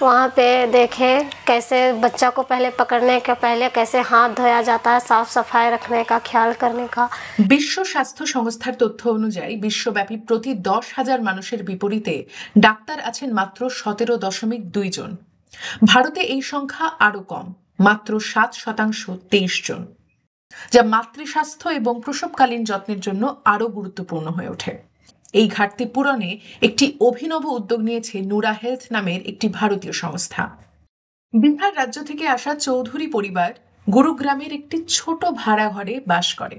वहाँ पे देखे कैसे बच्चा को पहले पकड़ने के पहले कैसे हाथ धोया जाता है, साफ सफाई रखने का ख्याल करने का। বিশ্ব স্বাস্থ্য সংস্থার তথ্য অনুযায়ী বিশ্বব্যাপী প্রতি 10,000 মানুষের বিপরীতে ডাক্তার আছেন মাত্র 17.2 জন। ভারতে এই সংখ্যা আরো কম, মাত্র 7% 23 জন, যা মাতৃস্বাস্থ্য এবং প্রসবকালীন যত্নের জন্য আরো গুরুত্বপূর্ণ হয়ে ওঠে। এই ঘাটতি পূরণে একটি অভিনব উদ্যোগ নিয়েছে নুরা হেলথ নামের একটি ভারতীয় সংস্থা। বিহার রাজ্য থেকে আসা চৌধুরী পরিবার গুরুগ্রামের একটি ছোট ভাড়া ঘরে বাস করে।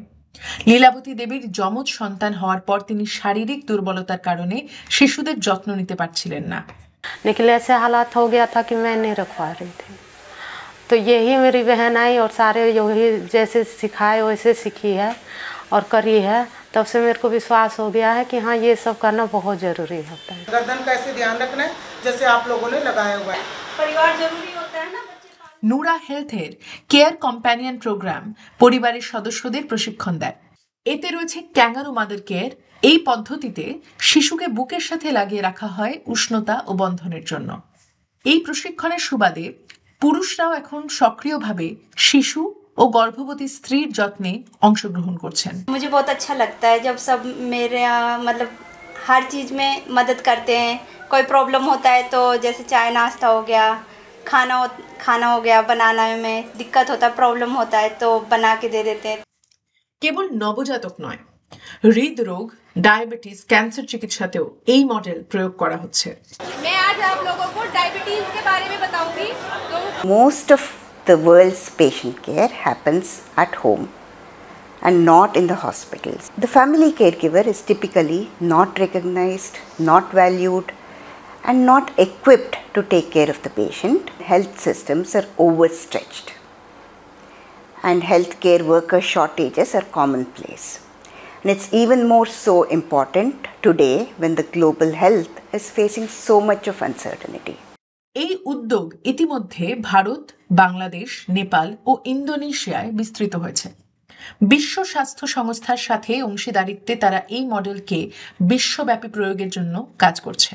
লীলাবতী দেবীর যমজ সন্তান হওয়ার পর তিনি শারীরিক দুর্বলতার কারণে শিশুদের যত্ন নিতে পারছিলেন না। निकले से हालात हो गया था कि मैं नहीं रख पा रही थी, तो यही मेरी बहन आई और सारे यही जैसे सिखाए वैसे सीखी है और करी है। तब से मेरे को विश्वास हो गया है कि हाँ ये सब करना बहुत ज़रूरी होता है। गर्दन का ऐसे ध्यान रखना है जैसे आप लोगों ने लगाया हुआ है। परिवार जरूरी होता है ना। নুরা হেলথের কেয়ার কম্প্যানিয়ন প্রোগ্রাম পরিবারের সদস্যদের প্রশিক্ষণ দেয়। এতে রয়েছে ক্যাঙ্গারু মাদার কেয়ার। এই পদ্ধতিতে শিশুকে বুকের সাথে লাগিয়ে রাখা হয় উষ্ণতা ও বন্ধনের জন্য। এই প্রশিক্ষণের সুবাদে পুরুষরাও এখন সক্রিয়ভাবে শিশু ও গর্ভবতী স্ত্রীর যত্নে অংশগ্রহণ করছেন। मुझे बहुत अच्छा लगता है जब सब मेरे मतलब हर चीज़ में मदद करते हैं। कोई प्रॉब्लम होता है तो जैसे चाय नाश्ता हो गया, खाना हो गया, बनाने में दिक्कत होता है, प्रॉब्लम होता है तो बना के दे देते हैं। কেবল নবজাতক নয়, হৃদরোগ, ডায়াবেটিস, ক্যান্সার চিকিৎসাতেও এই মডেল প্রয়োগ করা হচ্ছে। मैं आज आप लोगों को डायबिटीज के बारे में बताऊंगी। तो Most of the world's patient care happens at home and not in the hospitals. The family caregiver is typically not recognized, not valued, and not equipped to take care of the patient. Health systems are overstretched, and healthcare worker shortages are commonplace. And it's even more so important today when the global health is facing so much of uncertainty. এই উদ্যোগ ইতিমধ্যে ভারত, বাংলাদেশ, নেপাল ও ইন্দোনেশিয়ায় বিস্তৃত হয়েছে। বিশ্ব স্বাস্থ্য সংস্থার সাথে অংশীদারিত্বে তারা এই মডেলকে বিশ্বব্যাপী প্রয়োগের জন্য কাজ করছে।